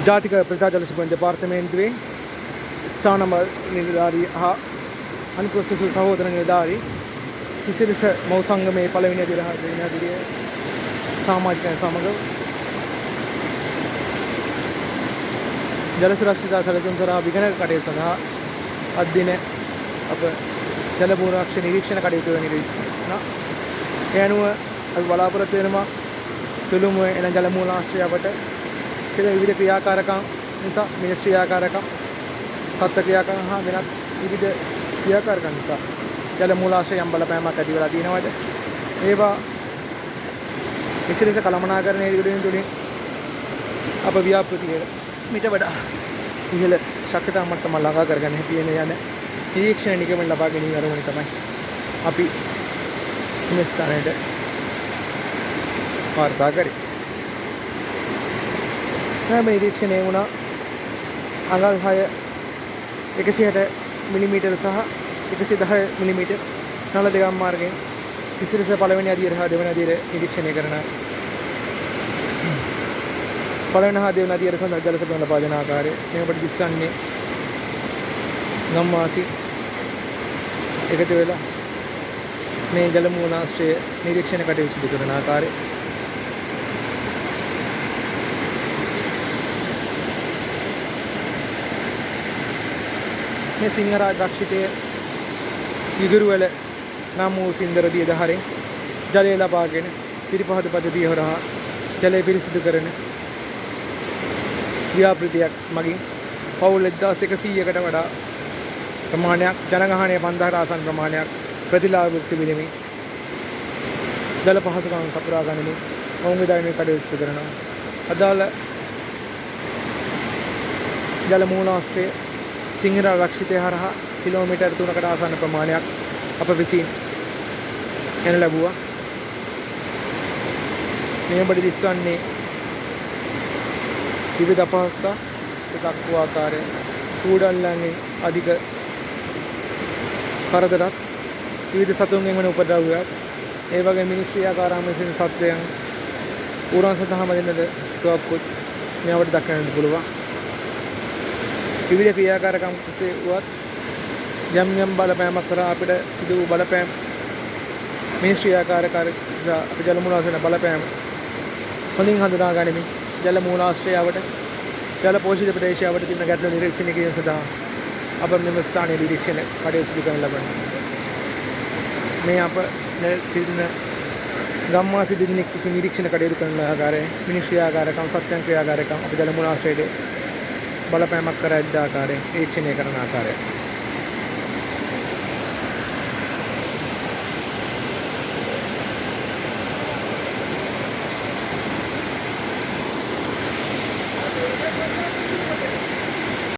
ජාතික ප්‍රජාජල සුබන් දෙපාර්තමේන්තුවේ ස්ථාන නිලධාරී හා අනිකුත් සිසු සහෝදර නිලධාරී කිසිරිස මව් සංගමේ පළවෙනි අධිරාජ්‍ය සමාජිකයන් සමග ජල සුරක්ෂිතතා සැලසුම් සඳහා විගණක කටයුතු සඳහා අද දින අප ජල පුරක්ෂණ නිරීක්ෂණ කටයුතු නිරීක්ෂණ ඒ අනුව අපි බලාපොරොත්තු වෙනවා තුළුම එන ජල මූලාශ්‍රය අපට විවිධ ක්‍රියාකාරකම් නිසා මිනිස් ක්‍රියාකාරකම් සත්ත්ව ක්‍රියාකාරකම් හා වෙනත් විවිධ ක්‍රියාකාරකම් නිසා ජල මූලාශ්‍රයම් බලපෑමක් ඇති වෙලා තියෙනවද ඒවා විශේෂ කළමනාකරණයේ තුළින් අප ව්‍යාපෘතිය මිට වඩා ඉහළ ශක්තිතා මට්ටම ළඟා කරගන්න හැකියි යන නිරීක්ෂණ නිගමන ලබා ගැනීම අරමුණ තමයි අපි මේ ස්ථානයේ වාර්තා කරේ. මේ නිරීක්ෂණය වුණා අඟල් 6 160 මිලිමීටර සහ 110 මිලිමීටර නල දෙකම් මාර්ගයෙන් කිසිරස පළවෙනි අදියර හා දෙවන අදියර නිරීක්ෂණය කරන පළවෙනි හා දෙවන අදියර සඳහා ජල සපයන ලබා දෙන ආකාරය මේ ඔබට දිස්සන්නේ ගම්වාසී එකතු වෙලා මේ ජල මූලාශ්‍රය නිරීක්ෂණ කටයුතු සිදු කරන ආකාරය මේ සිංහරාජ රක්ෂිතයේ ඉගුරුවල නම් වූ සින්දර දිය දහරෙන් ජලය ලබාගෙන පිරිපහද පද්ධතිය හරහා ජලය පිරිසිදු කරන ව්‍යාපෘතියක් මගින් පවුල් 1100කට වඩා ප්‍රමාණයක් ජනගහනය 5000කට ආසන්න ප්‍රමාණයක් ප්‍රතිලාභ භුක්ති විඳිමින් ජල පහසුකම් සපුරා ගනිමින් ඔවුන්ගේ දෛනික කටයුතු සිදු කරනවා. අදාළ ජල මූලාශ්‍රය සිංහරාජ රක්ෂිතය හරහා කිලෝමීටර් 3කට ආසන්න ප්‍රමාණයක් අප විසින් එන ලැබුවා. මේ ඔබට දිස්වන්නේ විවිධ අපහසුතා එකක් වූ ආකාරය කූඩල්ලන්ගේ අධික කරදරත් විවිධ සතුන්ගෙන් වන උපද්‍රව්‍යයක් ඒ වගේ මිනිස් ක්‍රියාකාරම් විසින් සත්වයන් උරන් සඳහාම දෙන්නද තුවක්කුත් මේ අපට දක්වන්නට පුළුවන්. විවිධ ක්‍රියාකාරකම් කුසේ වුවත් යම් යම් බලපෑමක් කරා අපිට සිදු වූ බලපෑම් මිනිස් ක්‍රියාකාරකම් අපේ ජල මූලාශ්‍රය බලපෑම හොඳින් හඳුනා ගනිමින් ජල මූලාශ්‍රයවට ජල පෝෂිත ප්‍රදේශයවට තිබෙන ගැටලු නිරීක්ෂණය කිරීම සඳහා අප මෙම ස්ථානයේ නිරීක්ෂණ කටයුතු සිදු කරන ලබනවා. මේ අප සිටින ගම්වාසී දෙදෙනෙක් විසින් නිරීක්ෂණ කටයුතු කරන ආකාරය මිනිස් ක්‍රියාකාරකම් සත්‍යයන් ක්‍රියාකාරකම් අපේ ජල මූලාශ්‍රයේ බලපෑමක් කර ඇද්ද ආකාරයෙන් නිරීක්ෂණය කරන ආකාරය